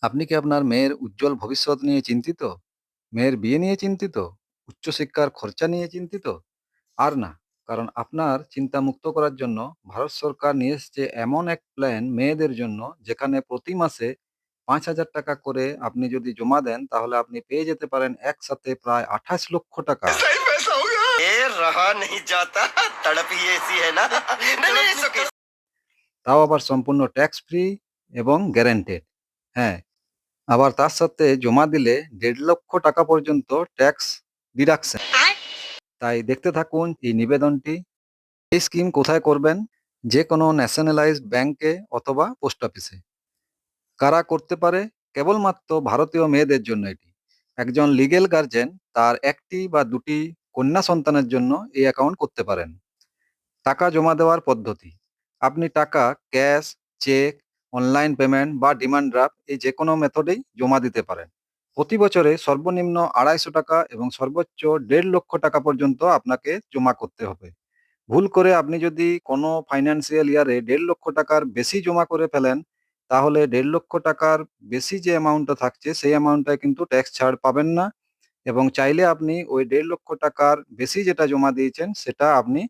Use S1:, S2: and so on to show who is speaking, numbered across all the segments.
S1: আপনি কি আপনার মেয়ের উজ্জ্বল ভবিষ্যৎ নিয়ে চিন্তিত? মেয়ের বিয়ে নিয়ে চিন্তিত? উচ্চশিক্ষার খরচা নিয়ে চিন্তিত? আর না, কারণ আপনার চিন্তা মুক্ত করার জন্য ভারত সরকার নিয়ে এসছে এমন এক প্ল্যান মেয়েদের জন্য, যেখানে প্রতি মাসে ৫,০০০ টাকা করে আপনি যদি জমা দেন, তাহলে আপনি পেয়ে যেতে পারেন একসাথে প্রায় ২৮ লক্ষ টাকা।
S2: ऐसा ही पैसा होगा। ये रहा नहीं जाता। तड़प ही ऐसी है ना। नहीं नहीं it's okay।
S1: তাও আবার সম্পূর্ণ ট্যাক্স ফ্রি এবং গ্যারান্টেড। হ্যাঁ, আবার তার সাথে জমা দিলে ১.৫ লক্ষ টাকা পর্যন্ত ট্যাক্স ডিডাকশন। তাই দেখতে থাকুন এই নিবেদনটি। এই স্কিম কোথায় করবেন? যে কোনো ন্যাশনালাইজড ব্যাংকে অথবা পোস্ট অফিসে। কারা করতে পারে? কেবলমাত্র ভারতীয় মেয়েদের জন্য এটি। একজন লিগ্যাল গার্জেন তার ১ টি বা ২ টি কন্যা সন্তানের জন্য এই অ্যাকাউন্ট করতে পারেন। টাকা জমা দেওয়ার পদ্ধতি: আপনি টাকা ক্যাশ, চেক, অনলাইন পেমেন্ট বা ডিমান্ড ড্রাফট এই যেকোনো মেথডেই জমা দিতে পারেন। প্রতি বছরে সর্বনিম্ন ২৫০ টাকা এবং সর্বোচ্চ ১.৫ লক্ষ টাকা পর্যন্ত আপনাকে জমা করতে হবে। ভুল করে আপনি যদি কোনো ফাইন্যান্সিয়াল ইয়ারে ১.৫ লক্ষ টাকার বেশি জমা করে ফেলেন, তাহলে ১.৫ লক্ষ টাকার বেশি যে অ্যামাউন্টটা থাকছে সেই অ্যামাউন্টটায় কিন্তু ট্যাক্স ছাড় পাবেন না, এবং চাইলে আপনি ওই ১.৫ লক্ষ টাকার বেশি যেটা জমা দিয়েছেন সেটা আপনি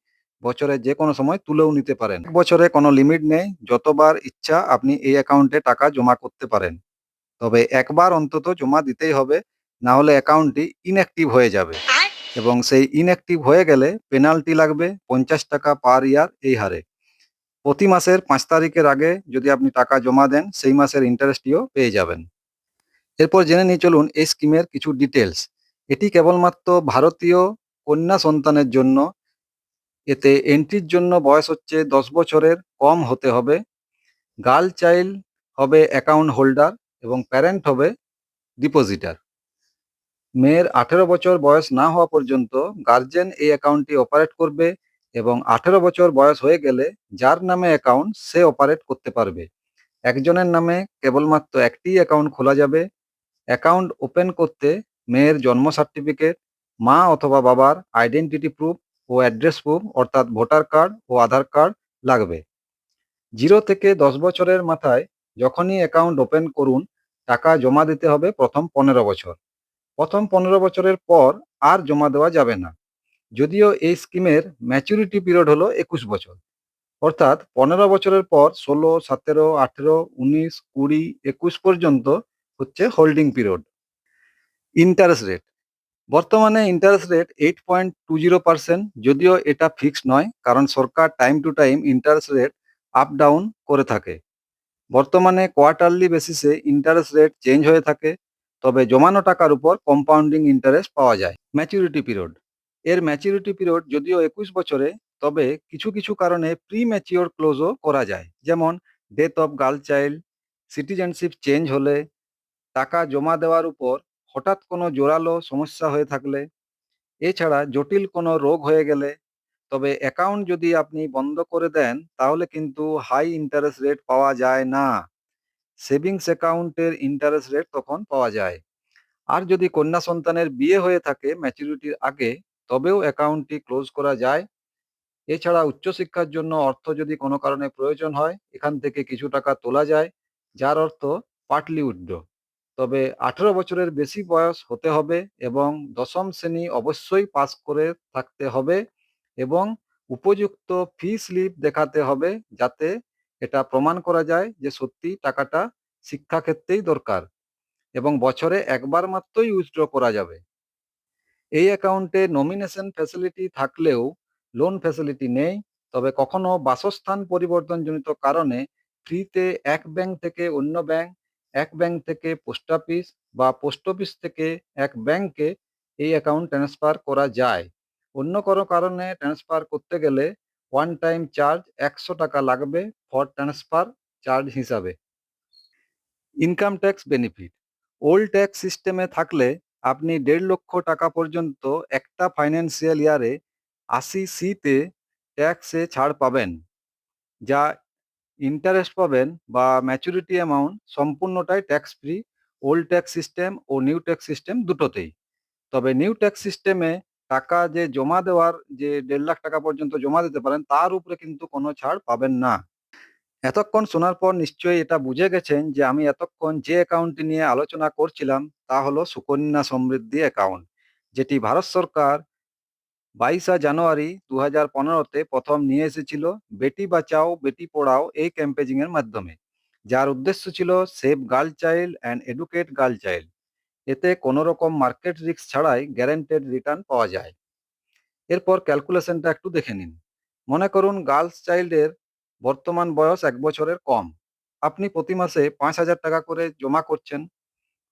S1: বছরের যেকোনো সময় তুলেও নিতে পারেন। ১ বছরে কোনো লিমিট নেই, যতবার ইচ্ছা আপনি এই অ্যাকাউন্টে টাকা জমা করতে পারেন। তবে একবার অন্তত জমা দিতেই হবে, না হলে অ্যাকাউন্টটি ইনঅ্যাক্টিভ হয়ে যাবে, এবং সেই ইনঅ্যাক্টিভ হয়ে গেলে পেনাল্টি লাগবে ৫০ টাকা পার ইয়ার এই হারে। প্রতি মাসের ৫ তারিখের আগে যদি আপনি টাকা জমা দেন, সেই মাসের ইন্টারেস্টটিও পেয়ে যাবেন। এরপর জেনে নিয়ে চলুন এই স্কিমের কিছু ডিটেলস। এটি কেবলমাত্র ভারতীয় কন্যা সন্তানের জন্য। এতে এন্ট্রির জন্য বয়স হচ্ছে ১০ বছরের কম হতে হবে। গার্ল চাইল্ড হবে অ্যাকাউন্ট হোল্ডার এবং প্যারেন্ট হবে ডিপোজিটার। মেয়ের ১৮ বছর বয়স না হওয়া পর্যন্ত গার্জেন এই অ্যাকাউন্টটি অপারেট করবে, এবং ১৮ বছর বয়স হয়ে গেলে যার নামে অ্যাকাউন্ট সে অপারেট করতে পারবে। একজনের নামে কেবলমাত্র একটি অ্যাকাউন্ট খোলা যাবে। অ্যাকাউন্ট ওপেন করতে মেয়ের জন্ম সার্টিফিকেট, মা অথবা বাবার identity proof oh address proof অর্থাৎ ভোটার কার্ড ও আধার কার্ড লাগবে। ০ থেকে ১০ বছরের মাথায় যখনই অ্যাকাউন্ট ওপেন করুন, টাকা জমা দিতে হবে প্রথম ১৫ বছর। প্রথম ১৫ বছরের পর আর জমা দেওয়া যাবে না। যদিও এই স্কিমের ম্যাচুরিটি পিরিয়ড হলো ২১ বছর। অর্থাৎ ১৫ বছরের পর ১৬, ১৭, ১৮, ১৯, ২০, ২১ পর্যন্ত হচ্ছে হোল্ডিং পিরিয়ড। ইন্টারেস্ট রেট: বর্তমানে ইন্টারেস্ট রেট 8.20%, যদিও এটা ফিক্সড নয়, কারণ সরকার time to time interest rate up down করে থাকে। বর্তমানে কোয়ার্টারলি বেসিসে ইন্টারেস্ট রেট চেঞ্জ হয়ে থাকে, তবে জমানো টাকার উপর কম্পাউন্ডিং ইন্টারেস্ট পাওয়া যায়। ম্যাচুরিটি পিরিয়ড: এর ম্যাচুরিটি পিরিয়ড যদিও ২১ বছরে, তবে কিছু কিছু কারণে প্রি ম্যাচিওর ক্লোজও করা যায়, যেমন death of girl child, citizenship change হলে, টাকা জমা দেওয়ার উপর হঠাৎ কোনো জোরালো সমস্যা হয়ে থাকলে, এছাড়া জটিল কোনো রোগ হয়ে গেলে। তবে অ্যাকাউন্ট যদি আপনি বন্ধ করে দেন, তাহলে কিন্তু হাই ইন্টারেস্ট রেট পাওয়া যায় না। সেভিংস অ্যাকাউন্টের ইন্টারেস্ট রেট তখন পাওয়া যায়। আর যদি কন্যা সন্তানের বিয়ে হয়ে থাকে ম্যাচুরিটির আগে, তবেও অ্যাকাউন্টটি ক্লোজ করা যায়। এছাড়া উচ্চশিক্ষার জন্য অর্থ যদি কোনো কারণে প্রয়োজন হয়, এখান থেকে কিছু টাকা তোলা যায়, যার অর্থ পার্টলি উইথড্র। তবে ১৮ বছরের বেশি বয়স হতে হবে, এবং ১০ম শ্রেণী অবশ্যই পাস করে থাকতে হবে, এবং উপযুক্ত ফি স্লিপ দেখাতে হবে, যাতে এটা প্রমাণ করা যায় যে সত্যি টাকাটা শিক্ষাক্ষেত্রেই দরকার, এবং বছরে একবার মাত্রই উইথড্র করা যাবে। এই অ্যাকাউন্টে নমিনেশন ফ্যাসিলিটি থাকলেও লোন ফ্যাসিলিটি নেই। তবে কখনো বাসস্থান পরিবর্তনজনিত কারণে ফ্রিতে এক ব্যাংক থেকে অন্য ব্যাংক, এক ব্যাংক থেকে পোস্ট অফিস বা পোস্ট অফিস থেকে এক ব্যাংকে এই অ্যাকাউন্ট ট্রান্সফার করা যায়। অন্য কোনো কারণে ট্রান্সফার করতে গেলে ওয়ান টাইম চার্জ ১০০ টাকা লাগবে ফর ট্রান্সফার চার্জ হিসাবে। Income tax benefit: old tax সিস্টেমে থাকলে আপনি ১.৫ লক্ষ টাকা পর্যন্ত একটা ফাইন্যান্সিয়াল ইয়ারে ৮০C-তে ট্যাক্সে ছাড় পাবেন, যা ইন্টারেস্ট পাবেন বা ম্যাচুরিটি অ্যামাউন্ট সম্পূর্ণটাই tax free old tax system ও নিউ ট্যাক্স সিস্টেম দুটোতেই। তবে নিউ ট্যাক্স সিস্টেমে টাকা যে জমা দেওয়ার যে ১.৫ লাখ টাকা পর্যন্ত জমা দিতে পারেন, তার উপরে কিন্তু কোনো ছাড় পাবেন না। এতক্ষণ শোনার পর নিশ্চয়ই এটা বুঝে গেছেন যে আমি এতক্ষণ যে অ্যাকাউন্টটি নিয়ে আলোচনা করছিলাম তা হলো সুকন্যা সমৃদ্ধি অ্যাকাউন্ট, যেটি ভারত সরকার 22 জানুয়ারি 2015-তে প্রথম নিয়ে এসেছিল বেটি বাঁচাও বেটি পড়াও এই ক্যাম্পেইনিং এর মাধ্যমে, যার উদ্দেশ্য ছিল save girl child and educate girl child. এতে কোনো রকম মার্কেট রিস্ক ছাড়াই গ্যারান্টেড রিটার্ন পাওয়া যায়। এরপর ক্যালকুলেশনটা একটু দেখে নিন। মনে করুন গার্লস চাইল্ডের বর্তমান বয়স 1 বছরের কম। আপনি প্রতি মাসে 5,000 টাকা করে জমা করছেন।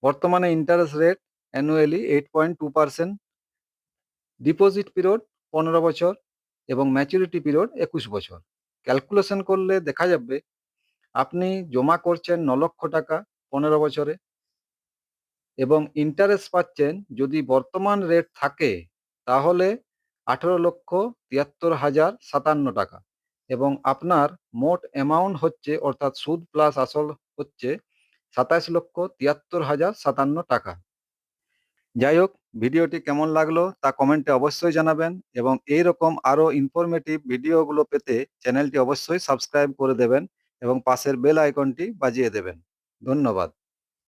S1: বর্তমানে interest rate annually 8.2%, deposit period 15 বছর এবং ম্যাচুরিটি পিরিয়ড 21 বছর। ক্যালকুলেশন করলে দেখা যাবে আপনি জমা করছেন 9 লক্ষ টাকা 15 বছরে এবং ইন্টারেস্ট পাচ্ছেন যদি বর্তমান রেট থাকে তাহলে 18,73,057 টাকা এবং আপনার মোট অ্যামাউন্ট হচ্ছে অর্থাৎ সুদ প্লাস আসল হচ্ছে 27,73,057 টাকা। যাই হোক, ভিডিওটি কেমন লাগলো তা কমেন্টে অবশ্যই জানাবেন এবং এইরকম আরও ইনফরমেটিভ ভিডিওগুলো পেতে চ্যানেলটি অবশ্যই সাবস্ক্রাইব করে দেবেন এবং পাশের বেল আইকনটি বাজিয়ে দেবেন। ধন্যবাদ।